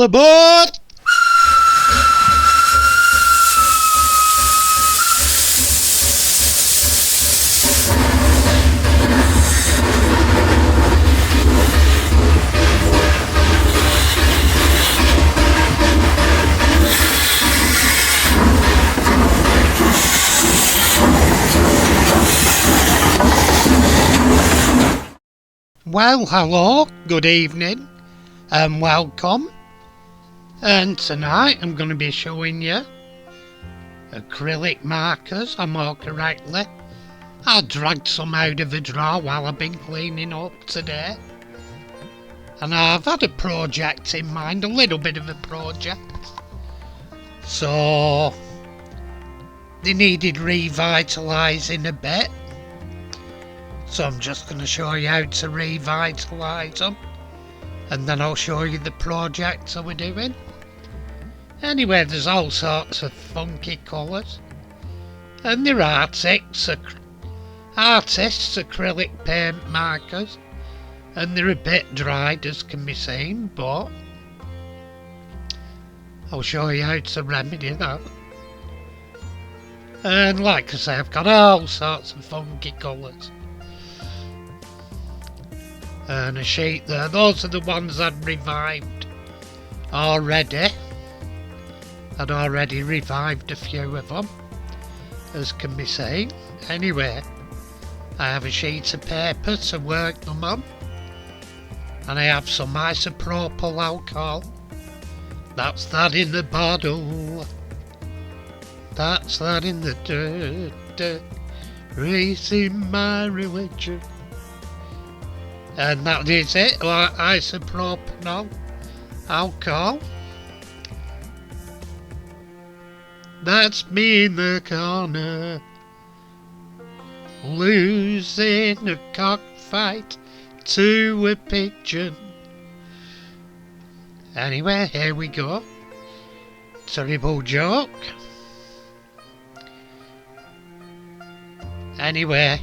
All aboard! Well, hello, good evening, and welcome. And tonight I'm going to be showing you acrylic markers, or more correctly, I dragged some out of a drawer while I've been cleaning up today. And I've had a project in mind, a little bit of a project. So, they needed revitalising a bit. So I'm just going to show you how to revitalise them, and then I'll show you the projects that we're doing. Anyway, there's all sorts of funky colours, and they're artists acrylic paint markers, and they're a bit dried as can be seen, but I'll show you how to remedy that. And like I say, I've got all sorts of funky colours. And a sheet there, those are the ones I'd revived already. I'd already revived a few of them, as can be seen. Anyway, I have a sheet of paper to work them on, and I have some isopropyl alcohol. That's that in the bottle, that's that in the dirt, raising my religion. And that is it, isopropyl alcohol. That's me in the corner, losing a cockfight to a pigeon. Anyway, here we go. Terrible joke. Anyway,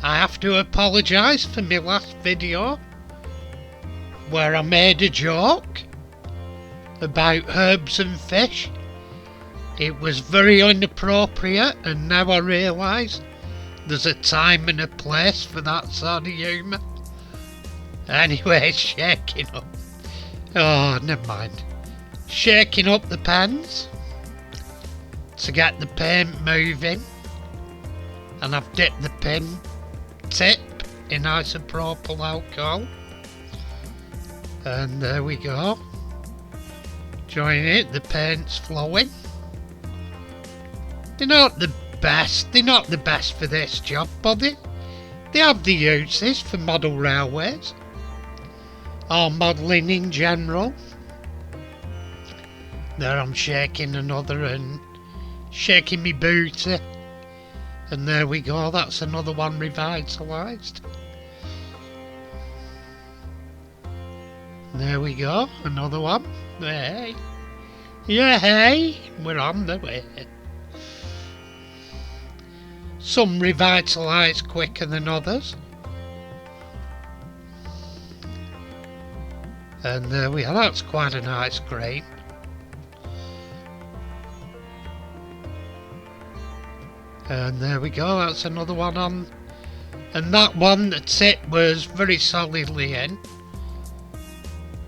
I have to apologise for my last video where I made a joke about herbs and fish. It was very inappropriate, and now I realise there's a time and a place for that sort of humour. Anyway, shaking up. Oh, never mind. Shaking up the pens to get the paint moving, and I've dipped the pen tip in isopropyl alcohol, and there we go. Join it, the paint's flowing. They're not the best for this job, but they have the uses for model railways or modelling in general. There I'm shaking another and shaking me booty. And there we go, that's another one revitalised. There we go, another one. Hey. Yeah, hey, we're on the way. Some revitalised quicker than others. And there we are, that's quite a nice green. And there we go, that's another one on. And that one, the tip was very solidly in,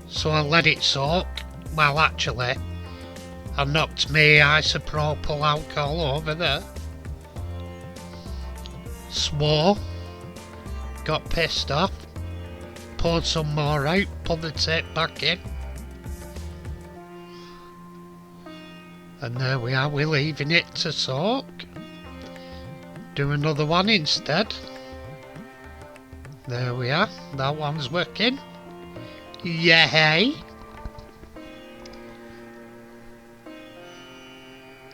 so I let it soak. Well, actually, I knocked my isopropyl alcohol over there. Swore, got pissed off, poured some more out, put the tip back in. And there we are, we're leaving it to soak. Do another one instead. There we are, that one's working. Yay!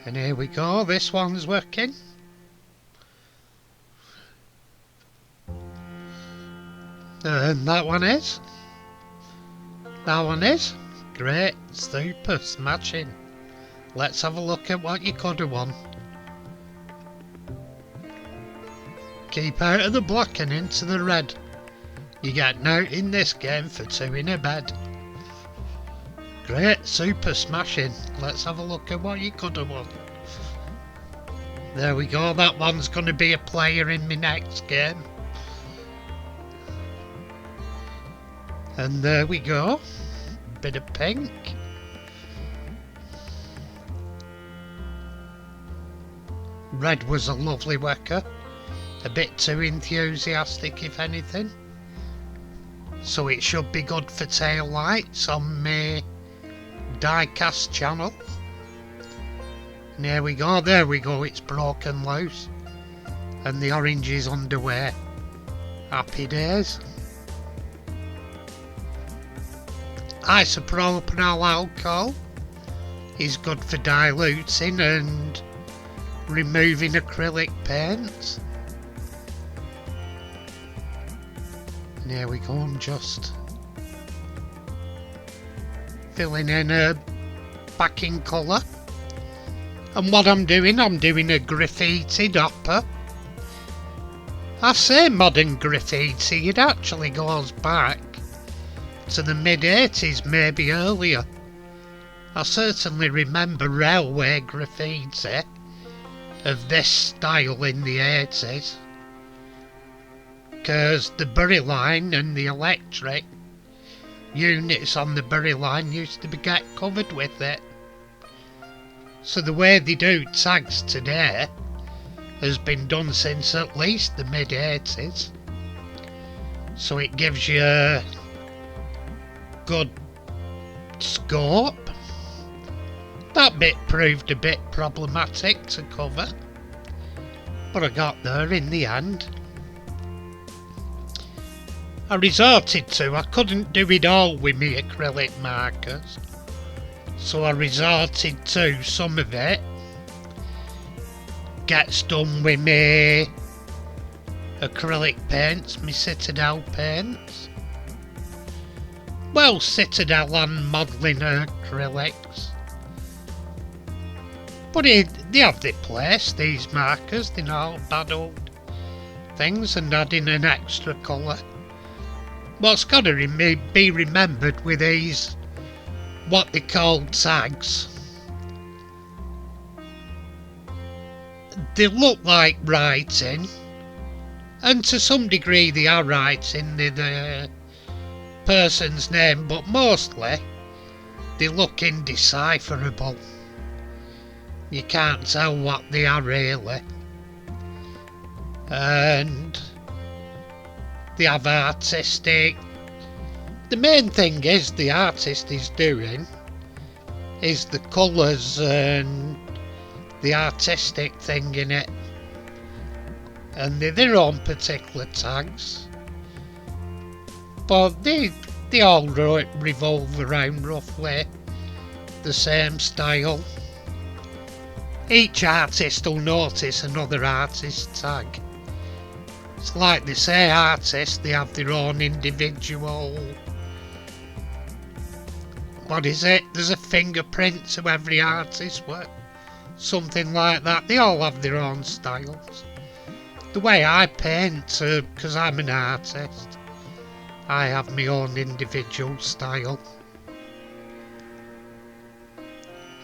And here we go, this one's working. And that one is. That one is. Great, super, smashing. Let's have a look at what you could have won. Keep out of the black and into the red. You get out in this game for two in a bed. Great, super smashing. Let's have a look at what you could have won. There we go, that one's going to be a player in my next game. And there we go. Bit of pink. Red was a lovely worker. A bit too enthusiastic if anything. So it should be good for tail lights on my die-cast channel. And there we go, it's broken loose. And the orange is underway. Happy days. Isopropyl alcohol is good for diluting and removing acrylic paints. And here we go, I'm just filling in a backing colour. And what I'm doing a graffiti dopper. I say modern graffiti, it actually goes back to the mid-80s, maybe earlier. I certainly remember railway graffiti of this style in the 80s. Because the Bury line and the electric units on the Bury line used to get covered with it. So the way they do tags today has been done since at least the mid-80s. So it gives you a good scope. That bit proved a bit problematic to cover, but I got there in the end. I couldn't do it all with me acrylic markers, so I resorted to some of it gets done with me acrylic paints, me Citadel paints. Well, Citadel and modelling acrylics. But they have their place, these markers, they're not bad old things, and adding an extra colour. What's got to be remembered with these, what they call tags, they look like writing, and to some degree they are writing the person's name, but mostly they look indecipherable. You can't tell what they are really. And they have artistic. The main thing is the artist is doing is the colours and the artistic thing in it. And they're their own particular tags. But they all revolve around roughly the same style. Each artist will notice another artist's tag. It's like they say artists, they have their own individual... What is it? There's a fingerprint to every artist's work. Something like that. They all have their own styles. The way I paint, because I'm an artist, I have my own individual style.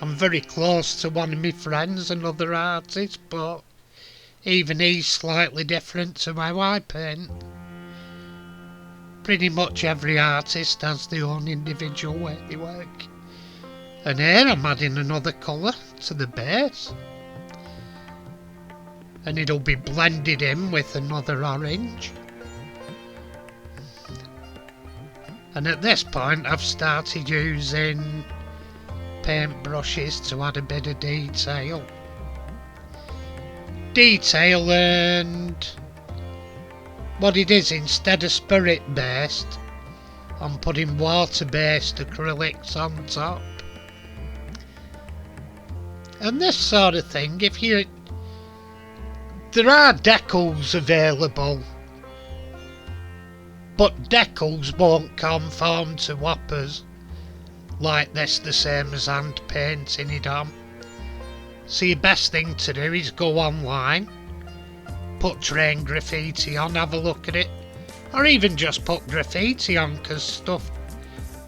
I'm very close to one of my friends, another artist, but even he's slightly different to how I paint. Pretty much every artist has their own individual way they work. And here I'm adding another colour to the base. And it'll be blended in with another orange. And at this point I've started using paint brushes to add a bit of detail. And what it is, instead of spirit based, I'm putting water based acrylics on top. And this sort of thing, there are decals available, but decals won't conform to whoppers like this, the same as hand painting it on. So your best thing to do is go online, put train graffiti on, have a look at it, or even just put graffiti on, because stuff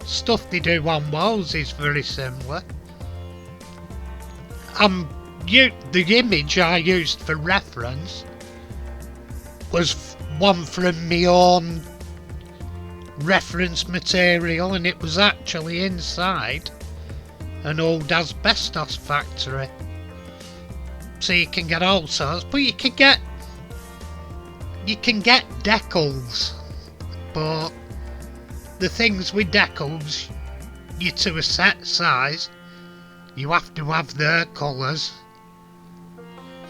stuff they do on walls is very similar. The image I used for reference was one from my own reference material, and it was actually inside an old asbestos factory. So you can get all sorts, but you can get decals, but the things with decals, you're to a set size, you have to have their colours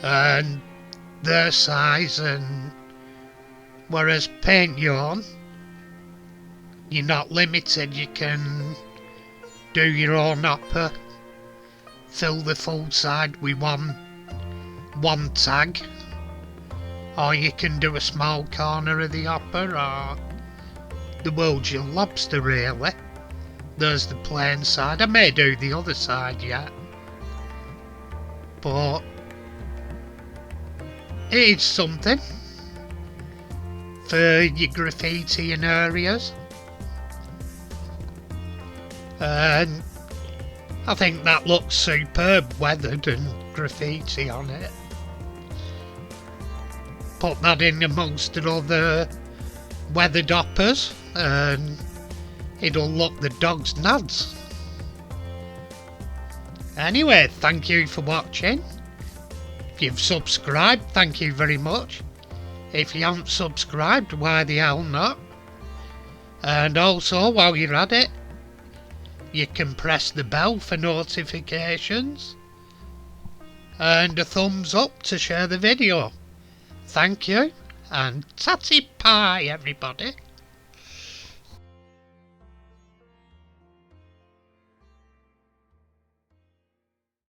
and their size, and whereas paint yarn, you're not limited. You can do your own hopper, fill the full side with one tag, or you can do a small corner of the hopper, or the world's your lobster really. There's the plain side. I may do the other side yet, but it's something for your graffiti in areas, and I think that looks superb weathered and graffiti on it. Put that in amongst the other weathered hoppers and it'll look the dog's nads. Anyway, thank you for watching. If you've subscribed, thank you very much. If you haven't subscribed, why the hell not? And also, while you're at it, you can press the bell for notifications and a thumbs up to share the video. Thank you, and tatty pie everybody.